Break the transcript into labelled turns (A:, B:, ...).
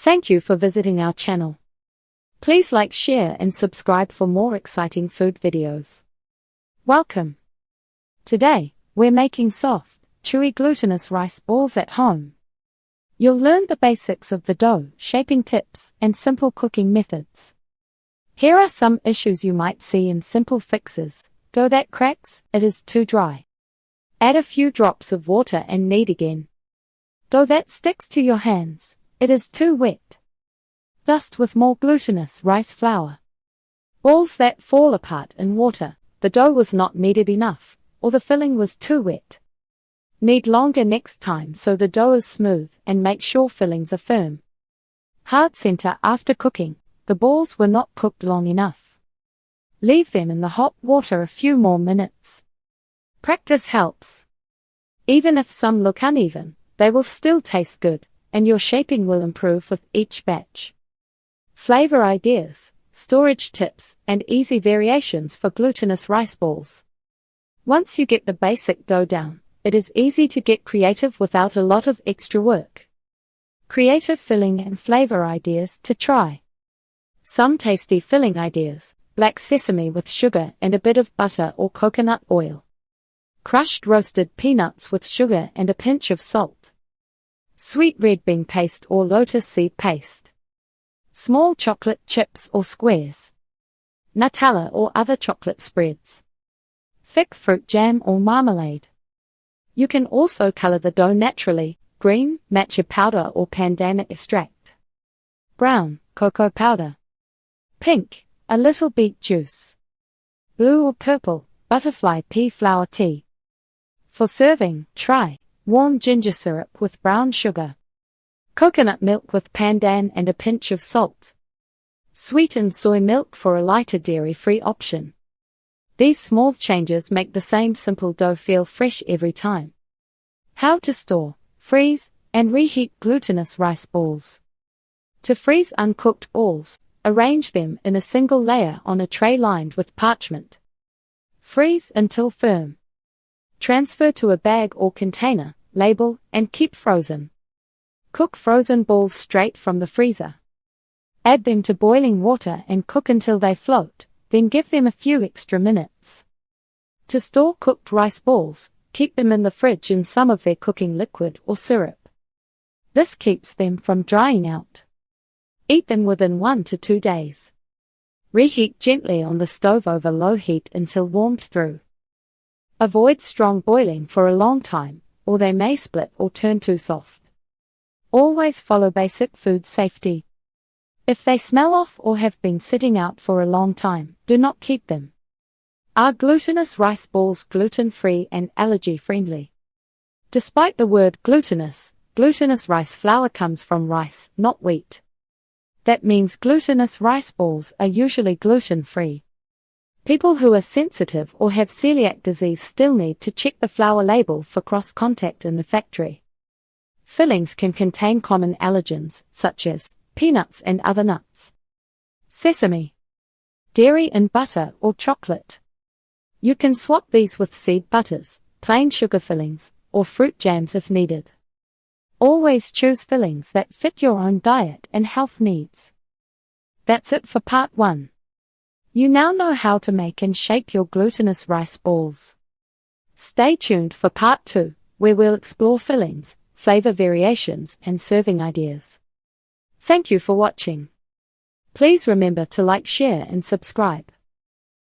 A: Thank you for visiting our channel. Please like, share and subscribe for more exciting food videos. Welcome. Today, we're making soft, chewy glutinous rice balls at home. You'll learn the basics of the dough, shaping tips, and simple cooking methods. Here are some issues you might see in simple fixes. Dough that cracks, it is too dry. Add a few drops of water and knead again. Dough that sticks to your hands, it is too wet. Dust with more glutinous rice flour. Balls that fall apart in water, the dough was not kneaded enough, or the filling was too wet. Knead longer next time so the dough is smooth and make sure fillings are firm. Hard center after cooking, the balls were not cooked long enough. Leave them in the hot water a few more minutes. Practice helps. Even if some look uneven, they will still taste good, and your shaping will improve with each batch. Flavor ideas, storage tips, and easy variations for glutinous rice balls. Once you get the basic dough down, it is easy to get creative without a lot of extra work. Creative filling and flavor ideas to try. Some tasty filling ideas: black sesame with sugar and a bit of butter or coconut oil. Crushed roasted peanuts with sugar and a pinch of salt. Sweet red bean paste or lotus seed paste. Small chocolate chips or squares. Nutella or other chocolate spreads. Thick fruit jam or marmalade. You can also color the dough naturally: green, matcha powder or pandan extract. Brown, cocoa powder. Pink, a little beet juice. Blue or purple, butterfly pea flower tea. For serving, try warm ginger syrup with brown sugar. Coconut milk with pandan and a pinch of salt. Sweetened soy milk for a lighter dairy-free option. These small changes make the same simple dough feel fresh every time. How to store, freeze, and reheat glutinous rice balls. To freeze uncooked balls, arrange them in a single layer on a tray lined with parchment. Freeze until firm. Transfer to a bag or container, label, and keep frozen. Cook frozen balls straight from the freezer. Add them to boiling water and cook until they float, then give them a few extra minutes. To store cooked rice balls, keep them in the fridge in some of their cooking liquid or syrup. This keeps them from drying out. Eat them within 1 to 2 days. Reheat gently on the stove over low heat until warmed through. Avoid strong boiling for a long time, or they may split or turn too soft. Always follow basic food safety. If they smell off or have been sitting out for a long time, do not keep them. Are glutinous rice balls gluten-free and allergy-friendly? Despite the word glutinous rice flour comes from rice, not wheat. That means glutinous rice balls are usually gluten-free. People who are sensitive or have celiac disease still need to check the flour label for cross-contact in the factory. Fillings can contain common allergens, such as peanuts and other nuts. Sesame. Dairy and butter or chocolate. You can swap these with seed butters, plain sugar fillings, or fruit jams if needed. Always choose fillings that fit your own diet and health needs. That's it for part 1. You now know how to make and shape your glutinous rice balls. Stay tuned for part 2, where we'll explore fillings, flavor variations, and serving ideas. Thank you for watching. Please remember to like, share, and subscribe.